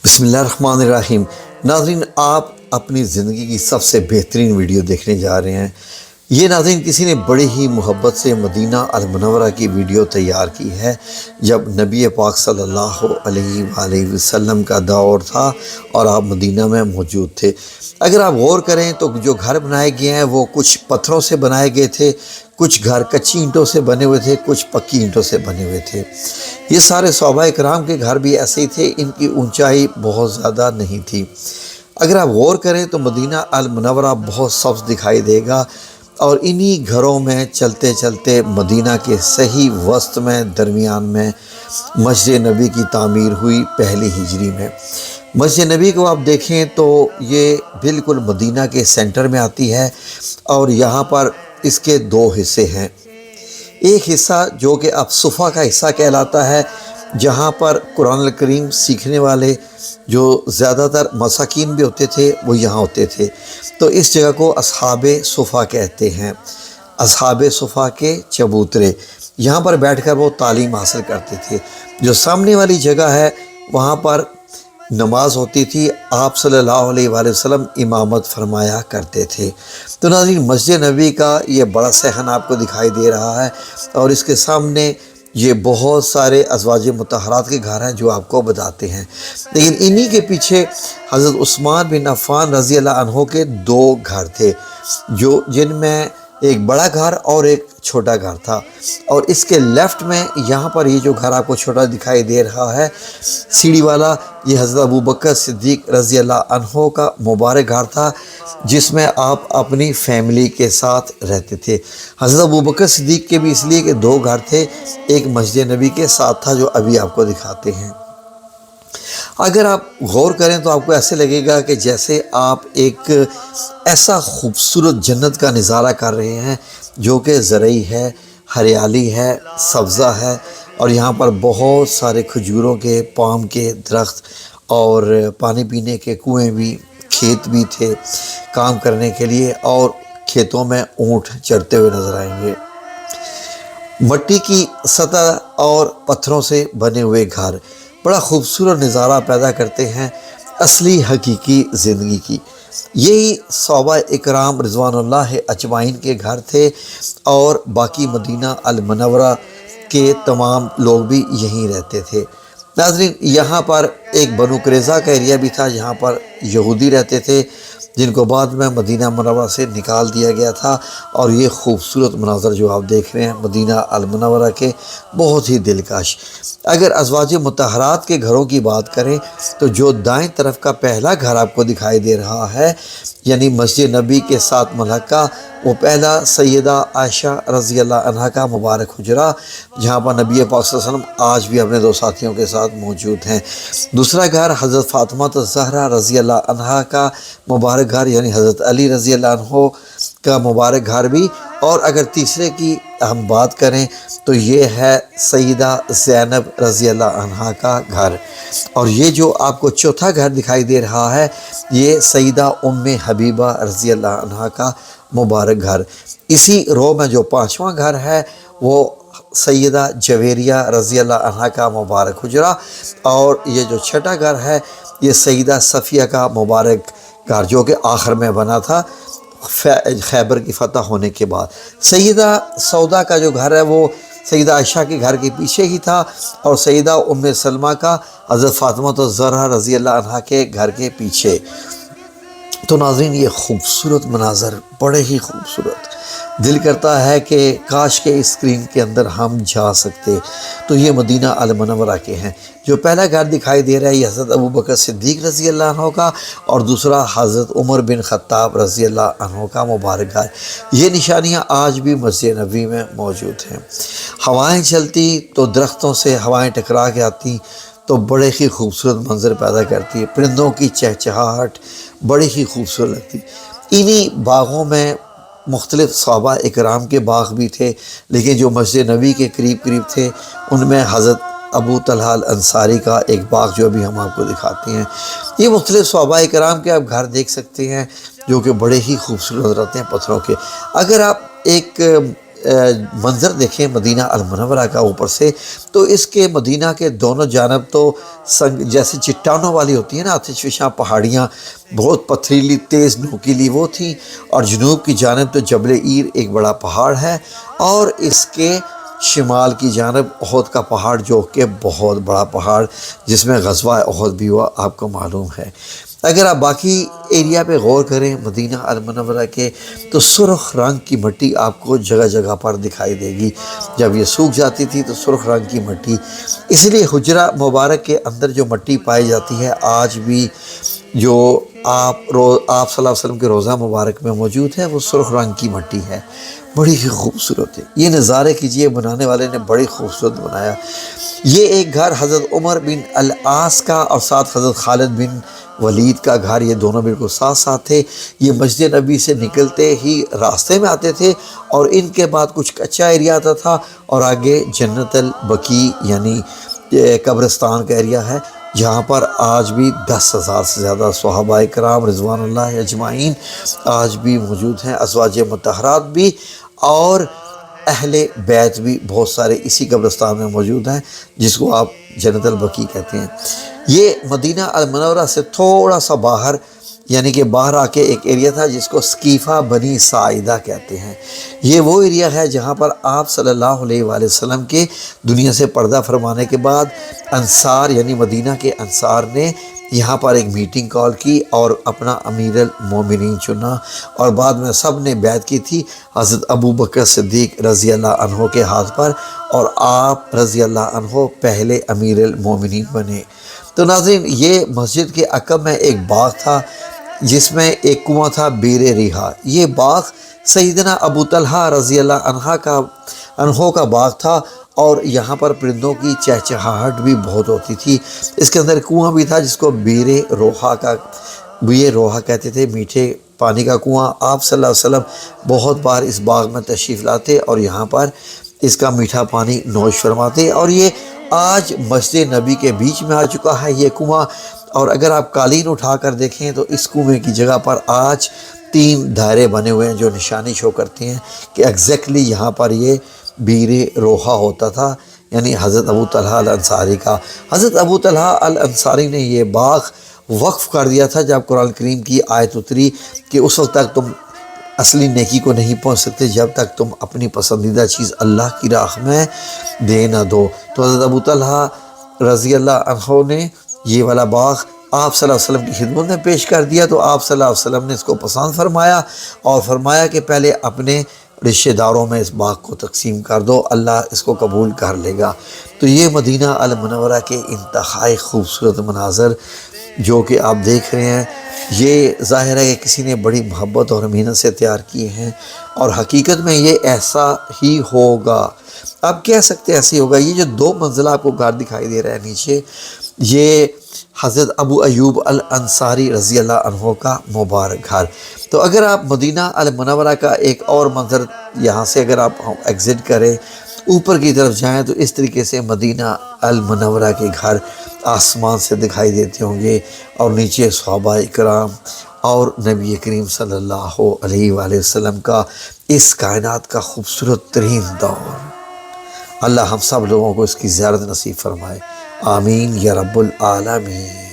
بسم اللہ الرحمن الرحیم۔ ناظرین، آپ اپنی زندگی کی سب سے بہترین ویڈیو دیکھنے جا رہے ہیں۔ یہ ناظرین کسی نے بڑی ہی محبت سے مدینہ المنورہ کی ویڈیو تیار کی ہے، جب نبی پاک صلی اللہ علیہ وآلہ وسلم کا دور تھا اور آپ مدینہ میں موجود تھے۔ اگر آپ غور کریں تو جو گھر بنائے گئے ہیں وہ کچھ پتھروں سے بنائے گئے تھے، کچھ گھر کچی اینٹوں سے بنے ہوئے تھے، کچھ پکی اینٹوں سے بنے ہوئے تھے۔ یہ سارے صحابہ کرام کے گھر بھی ایسے ہی تھے، ان کی اونچائی بہت زیادہ نہیں تھی۔ اگر آپ غور کریں تو مدینہ المنورہ بہت سبز دکھائی دے گا، اور انہی گھروں میں چلتے چلتے مدینہ کے صحیح وسط میں درمیان میں مسجد نبی کی تعمیر ہوئی پہلی ہجری میں۔ مسجد نبی کو آپ دیکھیں تو یہ بالکل مدینہ کے سینٹر میں آتی ہے، اور یہاں پر اس کے دو حصے ہیں۔ ایک حصہ جو کہ اب صفہ کا حصہ کہلاتا ہے، جہاں پر قرآن الکریم سیکھنے والے جو زیادہ تر مساکین بھی ہوتے تھے وہ یہاں ہوتے تھے، تو اس جگہ کو اصحاب صفہ کہتے ہیں۔ اصحاب صفہ کے چبوترے یہاں پر بیٹھ کر وہ تعلیم حاصل کرتے تھے۔ جو سامنے والی جگہ ہے وہاں پر نماز ہوتی تھی، آپ صلی اللہ علیہ وآلہ وسلم امامت فرمایا کرتے تھے۔ تو ناظرین، مسجد نبی کا یہ بڑا صحن آپ کو دکھائی دے رہا ہے، اور اس کے سامنے یہ بہت سارے ازواج مطہرات کے گھر ہیں جو آپ کو بتاتے ہیں۔ لیکن انہی کے پیچھے حضرت عثمان بن عفان رضی اللہ عنہ کے دو گھر تھے، جن میں ایک بڑا گھر اور ایک چھوٹا گھر تھا، اور اس کے لیفٹ میں یہاں پر یہ جو گھر آپ کو چھوٹا دکھائی دے رہا ہے سیڑھی والا، یہ حضرت ابوبکر صدیق رضی اللہ عنہ کا مبارک گھر تھا، جس میں آپ اپنی فیملی کے ساتھ رہتے تھے۔ حضرت ابوبکر صدیق کے بھی اس لیے کہ دو گھر تھے، ایک مسجد نبی کے ساتھ تھا جو ابھی آپ کو دکھاتے ہیں۔ اگر آپ غور کریں تو آپ کو ایسے لگے گا کہ جیسے آپ ایک ایسا خوبصورت جنت کا نظارہ کر رہے ہیں جو کہ زرعی ہے، ہریالی ہے، سبزہ ہے، اور یہاں پر بہت سارے کھجوروں کے، پام کے درخت اور پانی پینے کے کنویں بھی، کھیت بھی تھے کام کرنے کے لیے، اور کھیتوں میں اونٹ چرتے ہوئے نظر آئیں گے۔ مٹی کی سطح اور پتھروں سے بنے ہوئے گھر بڑا خوبصورت نظارہ پیدا کرتے ہیں اصلی حقیقی زندگی کی۔ یہی صحابہ اکرام رضوان اللہ اجمعین کے گھر تھے، اور باقی مدینہ المنورہ کے تمام لوگ بھی یہیں رہتے تھے۔ ناظرین، یہاں پر ایک بنو قریظہ کا ایریا بھی تھا جہاں پر یہودی رہتے تھے، جن کو بعد میں مدینہ منورہ سے نکال دیا گیا تھا، اور یہ خوبصورت مناظر جو آپ دیکھ رہے ہیں مدینہ المنورہ کے بہت ہی دلکش۔ اگر ازواج مطہرات کے گھروں کی بات کریں تو جو دائیں طرف کا پہلا گھر آپ کو دکھائی دے رہا ہے، یعنی مسجد نبی کے ساتھ ملحقہ، وہ پہلا سیدہ عائشہ رضی اللہ عنہ کا مبارک حجرہ، جہاں پر نبی پاک صلی اللہ علیہ وسلم آج بھی اپنے دو ساتھیوں کے ساتھ موجود ہیں۔ دوسرا گھر حضرت فاطمہ الزہرا رضی اللہ عنہ کا مبارک گھر، یعنی حضرت علی رضی اللہ عنہ کا مبارک گھر بھی، اور اگر تیسرے کی ہم بات کریں تو یہ ہے سیدہ زینب رضی اللہ عنہ کا گھر، اور یہ جو آپ کو چوتھا گھر دکھائی دے رہا ہے یہ سیدہ ام حبیبہ رضی اللہ عنہ کا مبارک گھر۔ اسی رو میں جو پانچواں گھر ہے وہ سیدہ جویریہ رضی اللہ عنہ کا مبارک حجرہ، اور یہ جو چھٹا گھر ہے یہ سیدہ صفیہ کا مبارک گھر جو کہ آخر میں بنا تھا خیبر کی فتح ہونے کے بعد۔ سیدہ سودا کا جو گھر ہے وہ سیدہ عائشہ کے گھر کے پیچھے ہی تھا، اور سیدہ ام سلمہ کا حضرت فاطمہ الزہرا رضی اللہ عنہ کے گھر کے پیچھے۔ تو ناظرین، یہ خوبصورت مناظر بڑے ہی خوبصورت، دل کرتا ہے کہ کاش کے اسکرین کے اندر ہم جا سکتے۔ تو یہ مدینہ المنورہ کے ہیں۔ جو پہلا گھر دکھائی دے رہا ہے یہ حضرت ابوبکر صدیق رضی اللہ عنہ کا، اور دوسرا حضرت عمر بن خطاب رضی اللہ عنہ کا مبارک گھر۔ یہ نشانیاں آج بھی مسجد نبی میں موجود ہیں۔ ہوائیں چلتی تو درختوں سے ہوائیں ٹکرا کے آتی تو بڑے ہی خوبصورت منظر پیدا کرتی ہے، پرندوں کی چہچہاہٹ بڑی ہی خوبصورت لگتی۔ انہی باغوں میں مختلف صحابہ اکرام کے باغ بھی تھے، لیکن جو مسجد نبی کے قریب قریب تھے ان میں حضرت ابو طلحہ الانصاری کا ایک باغ جو ابھی ہم آپ کو دکھاتے ہیں۔ یہ مختلف صحابہ اکرام کے آپ گھر دیکھ سکتے ہیں جو کہ بڑے ہی خوبصورت نظر آتے ہیں پتھروں کے۔ اگر آپ ایک منظر دیکھیں مدینہ المنورہ کا اوپر سے، تو اس کے مدینہ کے دونوں جانب تو سنگ جیسے چٹانوں والی ہوتی ہیں نا آتش فشاں پہاڑیاں، بہت پتھریلی تیز نوکیلی وہ تھیں، اور جنوب کی جانب تو جبل عیر ایک بڑا پہاڑ ہے، اور اس کے شمال کی جانب احد کا پہاڑ جو کہ بہت بڑا پہاڑ جس میں غزوہ احد بھی ہوا، آپ کو معلوم ہے۔ اگر آپ باقی ایریا پہ غور کریں مدینہ المنورہ کے، تو سرخ رنگ کی مٹی آپ کو جگہ جگہ پر دکھائی دے گی۔ جب یہ سوکھ جاتی تھی تو سرخ رنگ کی مٹی، اس لیے حجرہ مبارک کے اندر جو مٹی پائی جاتی ہے آج بھی، جو آپ صلی اللہ علیہ وسلم کے روضہ مبارک میں موجود ہے، وہ سرخ رنگ کی مٹی ہے، بڑی ہی خوبصورت ہے۔ یہ نظارے کیجئے، بنانے والے نے بڑی خوبصورت بنایا۔ یہ ایک گھر حضرت عمر بن العاص کا اور ساتھ حضرت خالد بن ولید کا گھر، یہ دونوں بالکل ساتھ ساتھ تھے۔ یہ مسجد نبی سے نکلتے ہی راستے میں آتے تھے، اور ان کے بعد کچھ کچا ایریا آتا تھا، اور آگے جنت البقیع یعنی قبرستان کا ایریا ہے، جہاں پر آج بھی 10,000 سے زیادہ صحابہ کرام رضوان اللہ اجمعین آج بھی موجود ہیں، ازواج مطہرات بھی اور اہل بیت بھی بہت سارے اسی قبرستان میں موجود ہیں، جس کو آپ جنت البقیع کہتے ہیں۔ یہ مدینہ المنورہ سے تھوڑا سا باہر، یعنی کہ باہر آ کے ایک ایریا تھا جس کو سقیفہ بنی ساعدہ کہتے ہیں۔ یہ وہ ایریا ہے جہاں پر آپ صلی اللہ علیہ وآلہ وسلم کے دنیا سے پردہ فرمانے کے بعد انصار یعنی مدینہ کے انصار نے یہاں پر ایک میٹنگ کال کی اور اپنا امیر المومنین چنا، اور بعد میں سب نے بیعت کی تھی حضرت ابو بکر صدیق رضی اللہ عنہ کے ہاتھ پر، اور آپ رضی اللہ عنہ پہلے امیر المومنین بنے۔ تو ناظرین، یہ مسجد کے عقب میں ایک باغ تھا جس میں ایک کنواں تھا بیر ریحا۔ یہ باغ سیدنا ابو طلحہ رضی اللہ عنہ کا باغ تھا، اور یہاں پر پرندوں کی چہچہاہٹ بھی بہت ہوتی تھی۔ اس کے اندر کنواں بھی تھا جس کو بیر روحا کہتے تھے، میٹھے پانی کا کنواں۔ آپ صلی اللہ علیہ وسلم بہت بار اس باغ میں تشریف لاتے اور یہاں پر اس کا میٹھا پانی نوش فرماتے، اور یہ آج مسجد نبی کے بیچ میں آ چکا ہے یہ کنواں۔ اور اگر آپ قالین اٹھا کر دیکھیں تو اس کنویں کی جگہ پر آج 3 دائرے بنے ہوئے ہیں جو نشانی شو کرتے ہیں کہ ایگزیکٹلی یہاں پر یہ بیر روحا ہوتا تھا، یعنی حضرت ابو طلحہ الانصاری کا۔ حضرت ابو طلحہ الانصاری نے یہ باغ وقف کر دیا تھا جب قرآن کریم کی آیت اتری کہ اس وقت تک تم اصلی نیکی کو نہیں پہنچ سکتے جب تک تم اپنی پسندیدہ چیز اللہ کی راہ میں دے نہ دو۔ تو حضرت ابو طلحہ رضی اللہ عنہ نے یہ والا باغ آپ صلی اللہ علیہ وسلم کی خدمت میں پیش کر دیا، تو آپ صلی اللہ علیہ وسلم نے اس کو پسند فرمایا اور فرمایا کہ پہلے اپنے رشتہ داروں میں اس باغ کو تقسیم کر دو، اللہ اس کو قبول کر لے گا۔ تو یہ مدینہ المنورہ کے انتہائی خوبصورت مناظر جو کہ آپ دیکھ رہے ہیں، یہ ظاہر ہے کہ کسی نے بڑی محبت اور محنت سے تیار کیے ہیں، اور حقیقت میں یہ ایسا ہی ہوگا۔ آپ کہہ سکتے ہیں ایسے ہوگا۔ یہ جو 2 منزلہ آپ کو گھر دکھائی دے رہا ہے نیچے، یہ حضرت ابو ایوب الانصاری رضی اللہ عنہ کا مبارک گھر۔ تو اگر آپ مدینہ المنورہ کا ایک اور منظر یہاں سے اگر آپ ایگزٹ کریں، اوپر کی طرف جائیں، تو اس طریقے سے مدینہ المنورہ کے گھر آسمان سے دکھائی دیتے ہوں گے، اور نیچے صحابہ اکرام اور نبی کریم صلی اللہ علیہ وآلہ وسلم کا اس کائنات کا خوبصورت ترین دور۔ اللہ ہم سب لوگوں کو اس کی زیارت نصیب فرمائے، آمین یا رب العالمین۔